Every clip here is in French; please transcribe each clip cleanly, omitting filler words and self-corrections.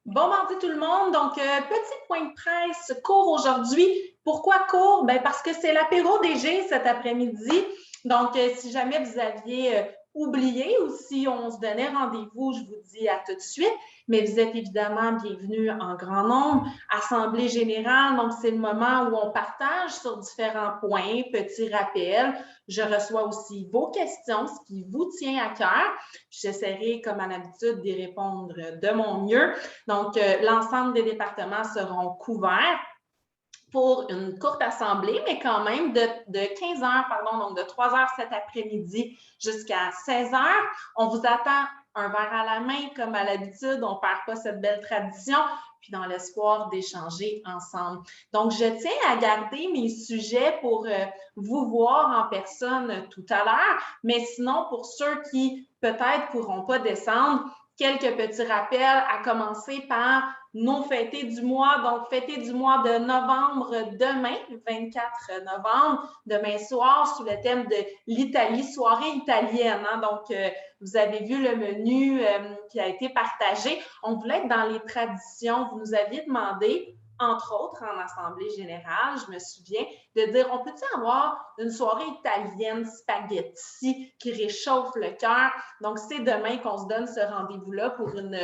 Bon mardi tout le monde. Donc, petit point de presse court aujourd'hui. Pourquoi court? Ben, parce que c'est l'apéro DG cet après-midi. Donc, si jamais vous aviez oublié ou si on se donnait rendez-vous, je vous dis à tout de suite. Mais vous êtes évidemment bienvenus en grand nombre. Assemblée générale, donc c'est le moment où on partage sur différents points, petits rappels. Je reçois aussi vos questions, ce qui vous tient à cœur. J'essaierai, comme à l'habitude, d'y répondre de mon mieux. Donc, l'ensemble des départements seront couverts pour une courte assemblée, mais quand même de 15 heures, pardon, donc de 3 heures cet après-midi jusqu'à 16 heures. On vous attend un verre à la main, comme à l'habitude, on ne perd pas cette belle tradition, puis dans l'espoir d'échanger ensemble. Donc, je tiens à garder mes sujets pour vous voir en personne tout à l'heure, mais sinon, pour ceux qui peut-être ne pourront pas descendre, quelques petits rappels, à commencer par nos fêtés du mois. Donc, fêtés du mois de novembre demain, le 24 novembre, demain soir, sous le thème de l'Italie, soirée italienne. Hein? Donc, vous avez vu le menu qui a été partagé. On voulait être dans les traditions. Vous nous aviez demandé, entre autres en Assemblée générale, je me souviens, de dire, on peut-il avoir une soirée italienne spaghetti qui réchauffe le cœur? Donc, c'est demain qu'on se donne ce rendez-vous-là pour une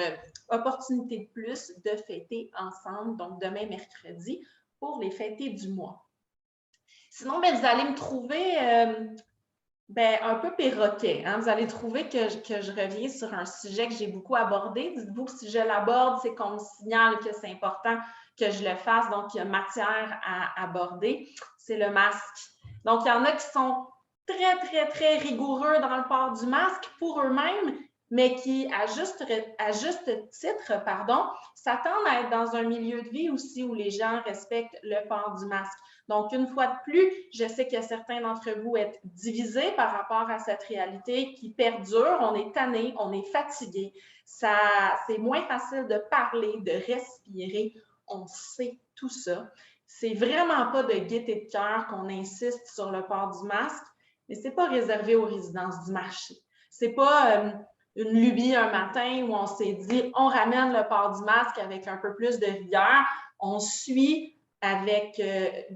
opportunité de plus de fêter ensemble, donc demain mercredi, pour les fêtés du mois. Sinon, bien, vous allez me trouver un peu perroquet. Hein? Vous allez trouver que je reviens sur un sujet que j'ai beaucoup abordé. Dites-vous que si je l'aborde, c'est qu'on me signale que c'est important que je le fasse, donc il y a matière à aborder. C'est le masque. Donc, il y en a qui sont très, très, très rigoureux dans le port du masque pour eux-mêmes, mais qui, à juste titre, s'attendent à être dans un milieu de vie aussi où les gens respectent le port du masque. Donc, une fois de plus, je sais que certains d'entre vous êtes divisés par rapport à cette réalité qui perdure. On est tanné, on est fatigué. C'est moins facile de parler, de respirer. On sait tout ça. C'est vraiment pas de gaieté de cœur qu'on insiste sur le port du masque, mais c'est pas réservé aux résidences du marché. C'est pas une lubie un matin où on s'est dit on ramène le port du masque avec un peu plus de rigueur. On suit avec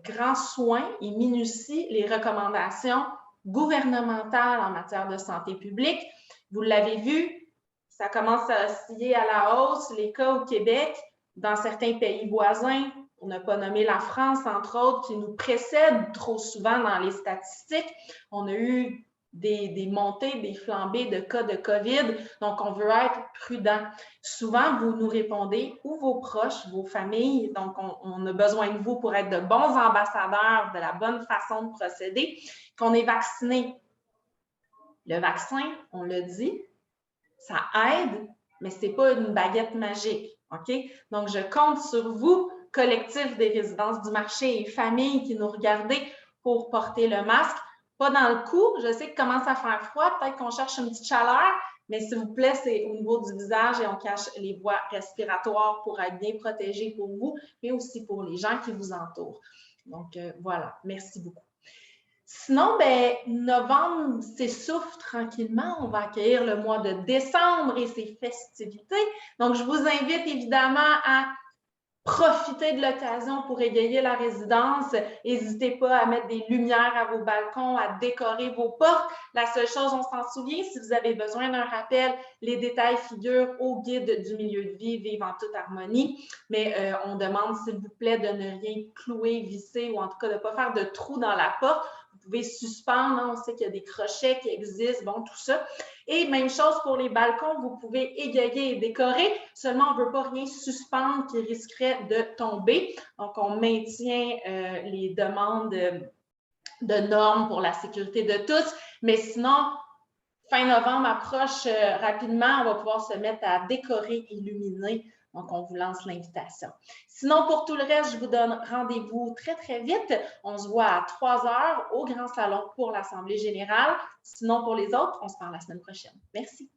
grand soin et minutie les recommandations gouvernementales en matière de santé publique. Vous l'avez vu, ça commence à osciller à la hausse. Les cas au Québec, dans certains pays voisins, on n'a pas nommé la France, entre autres, qui nous précède trop souvent dans les statistiques. On a eu des montées, des flambées de cas de COVID. Donc, on veut être prudent. Souvent, vous nous répondez, ou vos proches, vos familles, donc on a besoin de vous pour être de bons ambassadeurs de la bonne façon de procéder, qu'on est vacciné. Le vaccin, on l'a dit, ça aide, mais ce n'est pas une baguette magique. OK? Donc, je compte sur vous, collectif des résidences du marché et familles qui nous regardez, pour porter le masque. Pas dans le cou, je sais qu'il commence à faire froid, peut-être qu'on cherche une petite chaleur, mais s'il vous plaît, c'est au niveau du visage et on cache les voies respiratoires pour être bien protégé pour vous, mais aussi pour les gens qui vous entourent. Donc, voilà, merci beaucoup. Sinon, ben, novembre s'essouffle tranquillement. On va accueillir le mois de décembre et ses festivités. Donc, je vous invite évidemment à profiter de l'occasion pour égayer la résidence. N'hésitez pas à mettre des lumières à vos balcons, à décorer vos portes. La seule chose, on s'en souvient, si vous avez besoin d'un rappel, les détails figurent au guide du milieu de vie Vivre en toute harmonie. Mais on demande, s'il vous plaît, de ne rien clouer, visser ou en tout cas de ne pas faire de trou dans la porte. Vous pouvez suspendre, hein, on sait qu'il y a des crochets qui existent, bon, tout ça. Et même chose pour les balcons, vous pouvez égayer et décorer, seulement on ne veut pas rien suspendre qui risquerait de tomber. Donc, on maintient les demandes de normes pour la sécurité de tous, mais sinon, fin novembre approche rapidement, on va pouvoir se mettre à décorer, illuminer. Donc, on vous lance l'invitation. Sinon, pour tout le reste, je vous donne rendez-vous très, très vite. On se voit à 3 heures au Grand Salon pour l'Assemblée générale. Sinon, pour les autres, on se parle la semaine prochaine. Merci.